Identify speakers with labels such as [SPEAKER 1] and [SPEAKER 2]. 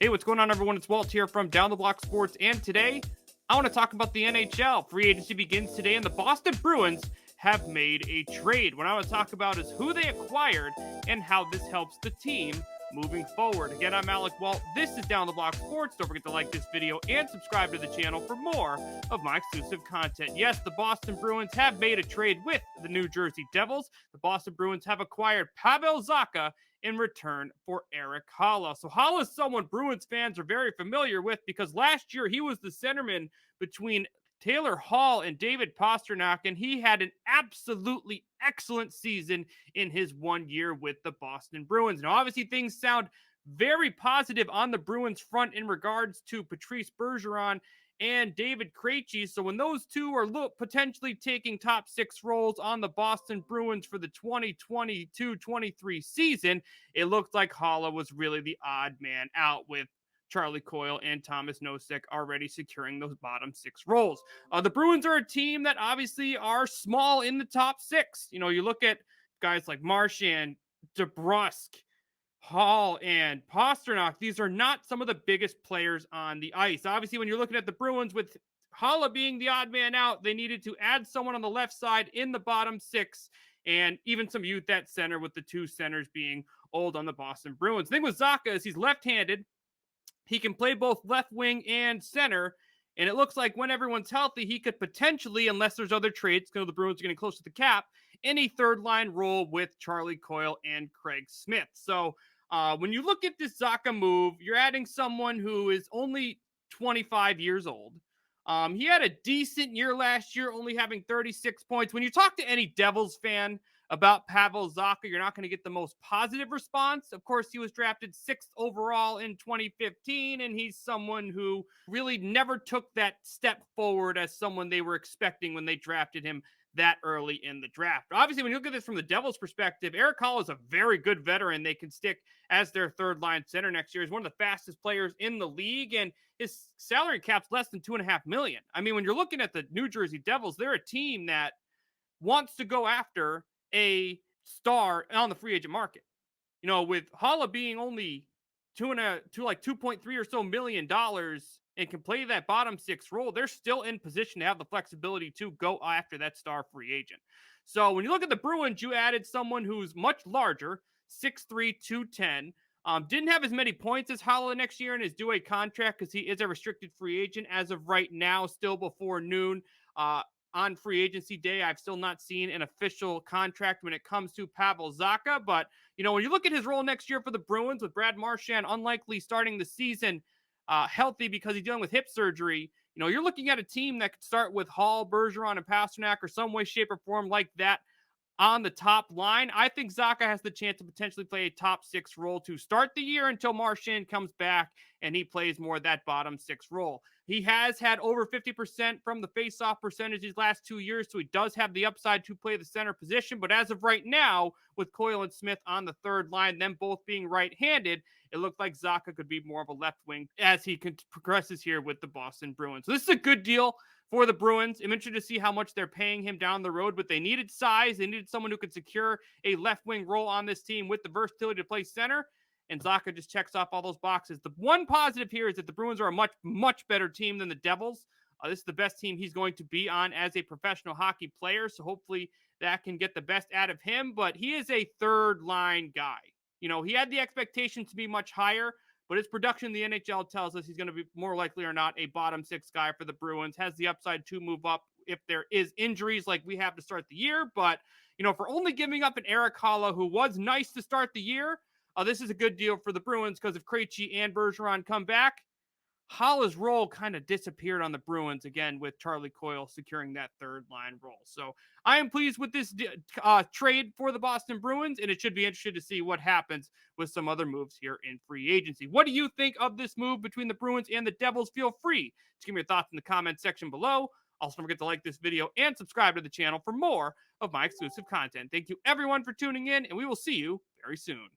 [SPEAKER 1] Hey, what's going on, everyone? It's Walt here from Down the Block Sports, and today I want to talk about the NHL. Free agency begins today, and the Boston Bruins have made a trade. What I want to talk about is who they acquired and how this helps the team moving forward. Again, I'm Alec Walt. This is Down the Block Sports. Don't forget to like this video and subscribe to the channel for more of my exclusive content. Yes, the Boston Bruins have made a trade with the New Jersey Devils. The Boston Bruins have acquired Pavel Zacha in return for Erik Haula. So Haula is someone Bruins fans are very familiar with because last year he was the centerman between Taylor Hall and David Pastrnak, and he had an absolutely excellent season in his 1 year with the Boston Bruins. Now, obviously, things sound very positive on the Bruins front in regards to Patrice Bergeron and David Krejci. So when those two are potentially taking top six roles on the Boston Bruins for the 2022-23 season, it looked like Haula was really the odd man out with Charlie Coyle and Thomas Nosek already securing those bottom six roles. The Bruins are a team that obviously are small in the top six. You know, you look at guys like Marchand, DeBrusk, Hall, and Pastrnak. These are not some of the biggest players on the ice. Obviously, when you're looking at the Bruins with Haula being the odd man out, they needed to add someone on the left side in the bottom six and even some youth at center, with the two centers being old on the Boston Bruins. The thing with Zacha is he's left-handed. He can play both left wing and center, and it looks like when everyone's healthy, he could potentially, unless there's other trades, because the Bruins are getting close to the cap, in a third-line role with Charlie Coyle and Craig Smith. So when you look at this Zacha move, you're adding someone who is only 25 years old. He had a decent year last year, only having 36 points. When you talk to any Devils fan about Pavel Zacha, you're not going to get the most positive response. Of course, he was drafted 6th overall in 2015, and he's someone who really never took that step forward as someone they were expecting when they drafted him that early in the draft. Obviously, when you look at this from the Devils' perspective, Erik Haula is a very good veteran they can stick as their third-line center next year. He's one of the fastest players in the league, and his salary cap's less than $2.5 million. I mean, when you're looking at the New Jersey Devils, they're a team that wants to go after a star on the free agent market. You know, with Haula being only 2.3 or so million dollars and can play that bottom six role, they're still in position to have the flexibility to go after that star free agent. So when you look at the Bruins, you added someone who's much larger, 6'3", 210. Didn't have as many points as Haula next year in his due a contract because he is a restricted free agent as of right now, still before noon. On free agency day, I've still not seen an official contract when it comes to Pavel Zacha. But, you know, when you look at his role next year for the Bruins with Brad Marchand unlikely starting the season healthy because he's dealing with hip surgery, you know, you're looking at a team that could start with Hall, Bergeron, and Pastrnak or some way, shape, or form like that on the top line. I think Zacha has the chance to potentially play a top six role to start the year until Marchand comes back and he plays more of that bottom six role. He has had over 50% from the faceoff percentage these last 2 years, so he does have the upside to play the center position. But as of right now, with Coyle and Smith on the third line, them both being right-handed, it looked like Zacha could be more of a left wing as he progresses here with the Boston Bruins. So this is a good deal for the Bruins. I'm interested to see how much they're paying him down the road, but they needed size. They needed someone who could secure a left wing role on this team with the versatility to play center. And Zacha just checks off all those boxes. The one positive here is that the Bruins are a much, much better team than the Devils. This is the best team he's going to be on as a professional hockey player. So hopefully that can get the best out of him. But he is a third line guy. You know, he had the expectation to be much higher, but his production in the NHL tells us he's going to be more likely or not a bottom six guy for the Bruins. Has the upside to move up if there is injuries like we have to start the year. But, you know, for only giving up an Erik Haula who was nice to start the year, this is a good deal for the Bruins because if Krejci and Bergeron come back, Haula's role kind of disappeared on the Bruins again with Charlie Coyle securing that third line role. So I am pleased with this trade for the Boston Bruins, and it should be interesting to see what happens with some other moves here in free agency. What do you think of this move between the Bruins and the Devils? Feel free to give me your thoughts in the comments section below. Also, don't forget to like this video and subscribe to the channel for more of my exclusive content. Thank you, everyone, for tuning in, and we will see you very soon.